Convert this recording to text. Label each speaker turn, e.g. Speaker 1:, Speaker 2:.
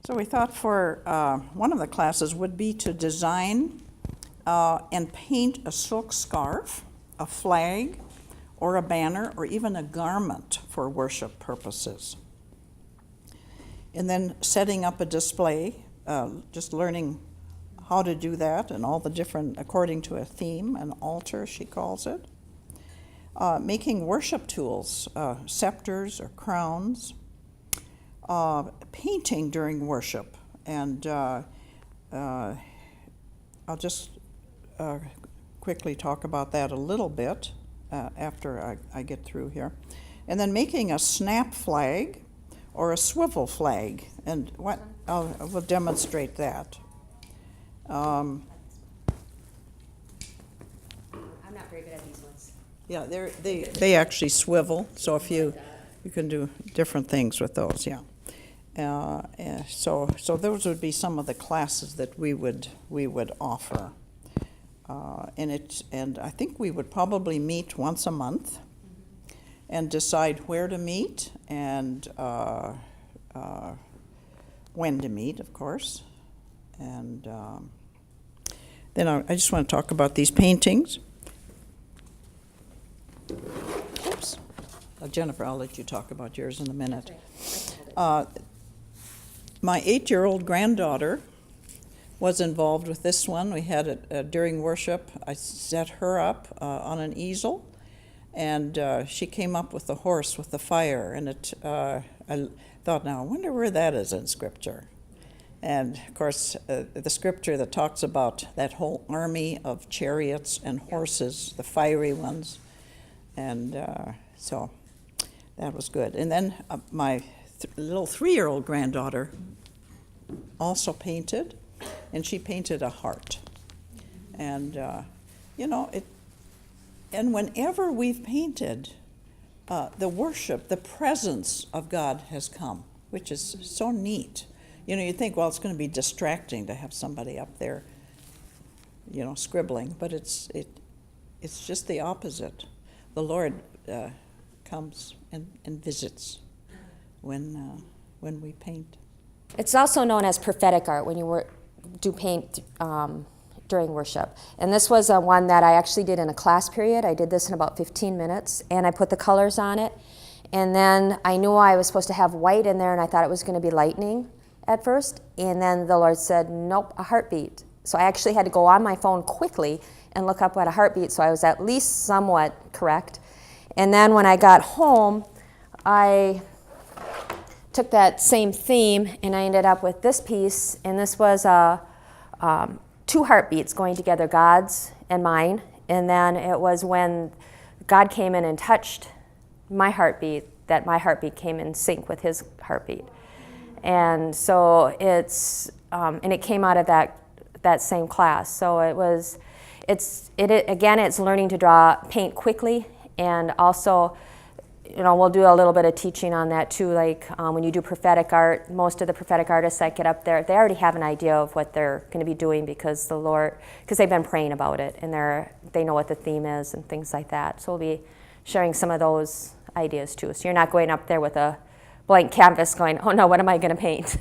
Speaker 1: So we thought for one of the classes would be to design and paint a silk scarf, a flag, or a banner, or even a garment for worship purposes. And then setting up a display, just learning how to do that and all the different, according to a theme, an altar, she calls it. Making worship tools, scepters or crowns. Painting during worship. And I'll just quickly talk about that a little bit after I get through here. And then making a snap flag or a swivel flag. And we'll demonstrate that.
Speaker 2: I'm not very good at these ones.
Speaker 1: Yeah, they actually swivel, so if you can do different things with those, yeah. So those would be some of the classes that we would offer. And I think we would probably meet once a month and decide where to meet and when to meet, of course. And then I just want to talk about these paintings. Oops. Jennifer, I'll let you talk about yours in a minute. My 8-year-old granddaughter was involved with this one. We had it during worship. I set her up on an easel, and she came up with the horse with the fire. And I thought, now, I wonder where that is in Scripture. And, of course, the Scripture that talks about that whole army of chariots and horses, the fiery ones. And so that was good. And then my little 3-year-old granddaughter also painted, and she painted a heart. And, and whenever we've painted, the worship, the presence of God has come, which is so neat. You think, well, it's going to be distracting to have somebody up there, scribbling, but it's just the opposite. The Lord comes and visits when we paint.
Speaker 2: It's also known as prophetic art when you do paint during worship. And this was one that I actually did in a class period. I did this in about 15 minutes, and I put the colors on it. And then I knew I was supposed to have white in there, and I thought it was going to be lightning at first. And then the Lord said, nope, a heartbeat. So I actually had to go on my phone quickly and look up what a heartbeat, so I was at least somewhat correct. And then when I got home, I took that same theme and I ended up with this piece, and this was 2 heartbeats going together, God's and mine. And then it was when God came in and touched my heartbeat that my heartbeat came in sync with his heartbeat. And so and it came out of that same class. So it's learning to paint quickly, and also, we'll do a little bit of teaching on that too. Like when you do prophetic art, most of the prophetic artists that get up there, they already have an idea of what they're going to be doing because they've been praying about it, and they know what the theme is and things like that. So we'll be sharing some of those ideas too. So you're not going up there with a blank canvas going, oh no, what am I going to paint?